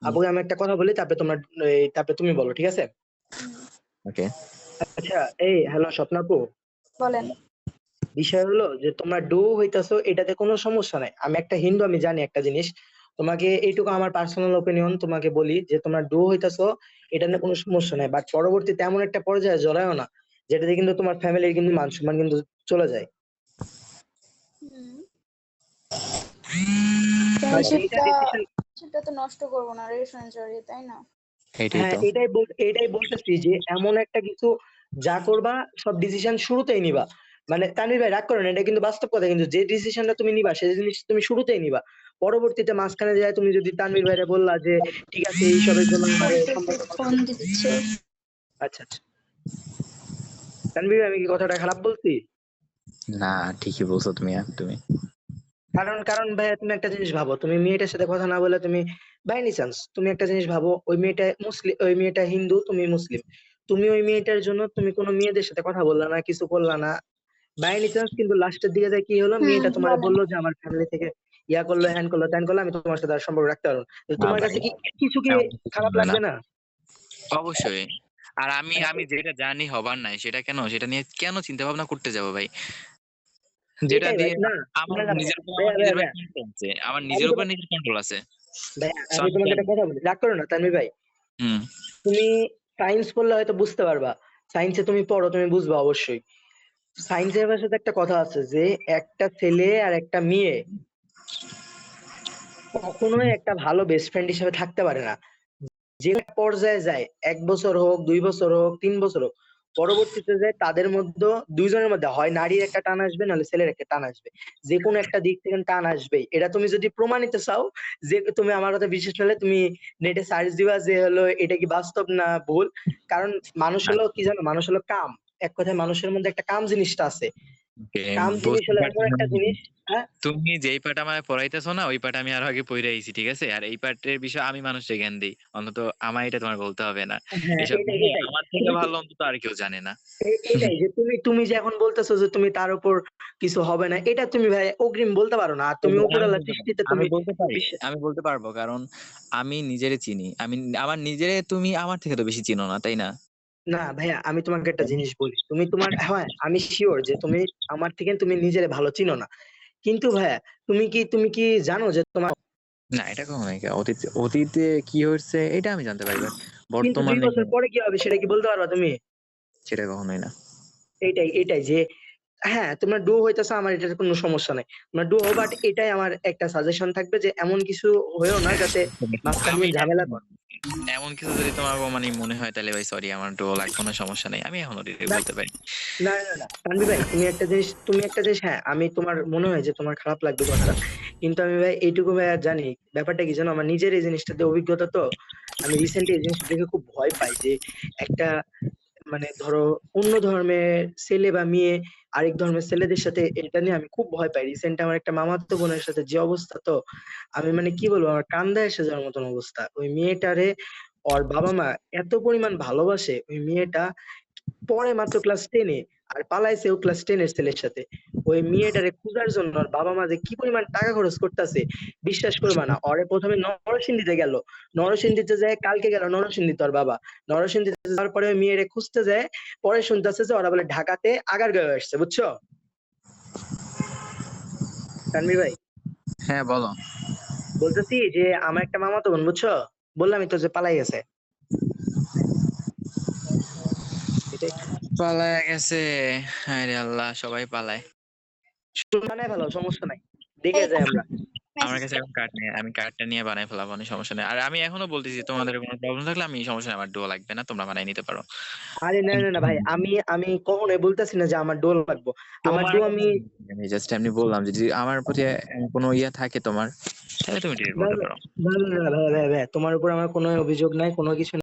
আপুকে আমি একটা কথা বলি, তারপরে তুমি বলো, ঠিক আছে? ওকে। আচ্ছা, এই হ্যালো স্বপ্না আপু, বলেন। বিষয় হলো যে তোমরা ডো হইতাছো, এটাতে কোনো সমস্যা নাই। আমি একটা হিন্দু, আমি জানি একটা জিনিস। তোমাকে এইটুকু আমার পার্সোনাল ওপিনিয়ন তোমাকে বলি যে তোমরা ডো হইতাছো, এটা নিয়ে কোনো সমস্যা নাই। বাট পরবর্তীতে এমন একটা পর্যায়ে জড়ায়ও না, যেটাতে কিন্তু তোমার ফ্যামিলির কিন্তু মান সম্মান কিন্তু চলে যায়। আর এইটা ফ্রেন্ডশিপটা ডিসিশন, সেটা তো নষ্ট করবো না রিলেশনে জড়িয়ে, তাই না? এইটাই হ্যাঁ, তো। এটাই বলতেছি যে এমন একটা কিছু যা করবা সব ডিসিশন শুরুতেই নিবা। মানে তানভীর ভাই রাগ করেন, এটা কিন্তু বাস্তব কথা, কিন্তু যে ডিসিশনটা তুমি নিবা সেই জিনিস তুমি শুরুতেই নিবা। পরবর্তীতে মাঝখানে যায় তুমি যদি তানভীর ভাইরে বললা যে ঠিক আছে এইসবের জন্য আমারে সম্পর্ক নষ্ট ফোন করতে। দিচ্ছে। আচ্ছা আচ্ছা, তানভীর ভাই আমি কি কথাটা খারাপ বলছি? না, ঠিকই বলছো তুমি। তুমি কারণ কারণ ভাইয়া তুমি একটা জিনিস ভাবো, তুমি মেয়েটার সাথে কথা না বলে তুমি বাই এনি চান্স তুমি একটা জিনিস ভাবো, ওই মেয়েটা মুসলিম, ওই মেয়েটা হিন্দু, তুমি মুসলিম, তুমি ওই মেয়েটার জন্য তুমি কোনো মেয়েদের সাথে কথা বললা না, কিছু করলা না, বাই এনি চান্স কিন্তু লাস্টের দিকে যায় কি হলো, মেয়েটা তোমারে বলেন। বললো যে আমার ফ্যামিলি থেকে ইয়া করলো, হ্যান করলো, ত্যান করলো, আমি তোমার সাথে আর সম্পর্ক রাখতে পারবো না। তো না তোমার ভাই, কাছে কি কিছু কি এমন কিছু খারাপ হবে না। লাগবে না? অবশ্যই। আর আমি হ্যাঁ, আমি যেটা জানি হবার নাই সেটা সেটা নিয়ে কেন চিন্তা ভাবনা করতে যাবো ভাই? যেটা এটাই ভাই, দিয়ে না আমার না না নিজের উপর ভাইয়া ভাইয়া ভাইয়া কন্ট্রোল আছে। আমার আমি নিজের উপর তোমার নিজের কন্ট্রোল আছে। ভাইয়া সো আমি আমি তোমাকে কেন? একটা কথা বলি, রাগ করো না তানভীর ভাই। হুম। তুমি সায়েন্স পড়লে হয়তো বুঝতে পারবা, সায়েন্সে তুমি পড়ো, তুমি বুঝবা অবশ্যই। সায়েন্সের ভাষাতে একটা কথা আছে যে একটা ছেলে আর একটা মেয়ে কখনোই একটা ভালো বেস্ট ফ্রেন্ড হিসেবে থাকতে পারে না। যে পর্যায়ে যায়, ১ বছর হোক, ২ বছর হোক, ৩ বছর হোক, পরবর্তীতে যায় তাদের মধ্যে, দুইজনের মধ্যে হয় নারীর একটা টান আসবে, নাহলে ছেলের একটা টান আসবে। যে কোনো একটা দিক থেকে টান আসবেই। এটা তুমি যদি প্রমাণিত চাও, যে তুমি আমার কথা বিশ্বাস হলে তুমি নেটে সার্চ দিবা যে হলো এটা কি বাস্তব না ভুল। কারণ মানুষ হলো কি জানো, মানুষ হলো কাম। এক কথায় মানুষের মধ্যে একটা কাম জিনিসটা আছে। ওকে, কাম জিনিস বুঝতে হলো পারছি। এমন একটা জিনিস। হ্যাঁ, তুমি যেই পার্ট আমায় পড়াইতেছো না ওই পার্ট আমি আরো আগে পড়ে আইছি, ঠিক আছে? আর এই পার্টের বিষয়ে আমি মানুষকে জ্ঞান দিই। অন্তত আমার এটা তোমার বলতে হবে না। হ্যাঁ, এসব এটাই বিষয়ে এটাই আমার থেকে তুমি ভালো অন্তত আর কেউ জানে না। এটাই যে তুমি তুমি যে এখন বলতেছো যে তুমি তার উপর কিছু হবে না, এটা তুমি ভাই অগ্রিম বলতে পারো না। আর তুমি আমি উপরওয়ালার বলতে পারি, সৃষ্টিতে আমি তুমি বলতে পারি, বিশ্বাস। আমি বলতে পারবো, কারণ আমি নিজেরে চিনি। আমি আমার নিজেরে তুমি আমার থেকে তো বেশি চিনো না, তাই না? না ভাইয়া, আমি তোমাকে একটা জিনিস বলি, তুমি তোমার, হ্যাঁ আমি শিওর যে তুমি আমার থেকে তুমি নিজের ভালো চিনো না। কিন্তু ভাইয়া, তুমি কি জানো যে তোমার, না, এটা কখনোই অতীতে অতীতে কি হয়েছে এটা আমি জানতে পারি, বাট কিন্তু দুই বর্তমানে বছর পরে কি হবে সেটা কি বলতে পারবা তুমি? সেটা কখনোই না। এইটাই যে, হ্যাঁ তোমরা ডু হইতেছো, আমার এটার কোনো সমস্যা নাই, তোমরা ডু হও, বাট এটাই আমার একটা সাজেশন থাকবে যে এমন কিছু হয়েও না যাতে মাঝখান আমি দিয়ে ঝামেলা কর। এমন কিছু যদি তোমার মানে মনে হয় তাহলে ভাই সরি, আমার তো লাগবে, কোনো সমস্যা নেই, আমি এখনো না বলতে পারি। না তানভীর ভাই, তুমি একটা জিনিস, হ্যাঁ আমি তোমার মনে হয় যে তোমার খারাপ লাগবে কথাটা, কিন্তু আমি ভাই এইটুকু ভাই আর জানি, ব্যাপারটা কি জানো, আমার নিজের এই জিনিসটাতে অভিজ্ঞতা তো, আমি রিসেন্টলি এই জিনিসটা দেখে খুব ভয় পাই যে একটা, মানে ধরো অন্য ধর্মের ছেলে বা মেয়ে আরেক ধর্মের ছেলেদের সাথে, এটা নিয়ে আমি খুব ভয় পাই। রিসেন্ট আমার একটা মামাতো বোনের সাথে যে অবস্থা, তো আমি মানে কি বলবো, আমার কান্দা এসে যাওয়ার মতন অবস্থা। ওই মেয়েটারে ওর বাবা মা এত পরিমাণ ভালোবাসে, ওই মেয়েটা পড়ে মাত্র ক্লাস 10-এ, আর পালাইছে ও ক্লাস 10 এর ছেলের সাথে। ওই মেয়েটারে খোঁজার জন্য ওর বাবা মা যে কি পরিমাণ টাকা খরচ করতেছে, বিশ্বাস করবা না। ওরে প্রথমে নরসিংদীতে গেল, নরসিংদীতে যায়, কালকে গেল নরসিংদীতে ওর বাবা, নরসিংদীতে যাওয়ার পরে ওই মেয়েরে খুঁজতে যায়, পরে শুনতেছে যে ওরা বলে ঢাকাতে আগারগাঁও আসছে, বুঝছো তানভীর ভাই? হ্যাঁ, বলো। বলতেছি যে আমার একটা মামাতো বোন, বুঝছো, বললামই তো যে পালাই গেছে। এটাই পালায় গেছে? আরে আল্লাহ, সবাই পালায়। বানায় ভালো, সমস্যা নাই, দেখে এই যাই আমরা। আমার মেসেজ কাছে এখন কার্ড নেই, আমি কার্ডটা নিয়ে বানাই ফেলাবো, কোনো সমস্যা নেই। আর আমি এখনো বলতেছি তোমাদের কোনো প্রবলেম থাকলে আমি সমস্যা নেই, আমার ডুও লাগবে না, তোমরা বানাই নিতে পারো। আরে না ভাই, আমি আমি কখনোই বলতেছি না যে আমার ডোল লাগবো। আমার তোমার ডো কথা আমি, আমি জাস্ট এমনি বললাম যে যদি আমার প্রতি কোনো ইয়া থাকে তোমার, তাহলে তুমি ডিলিট না করতে না পারো। না ভাই, তোমার উপর আমার কোনো অভিযোগ নাই, কোনো কিছু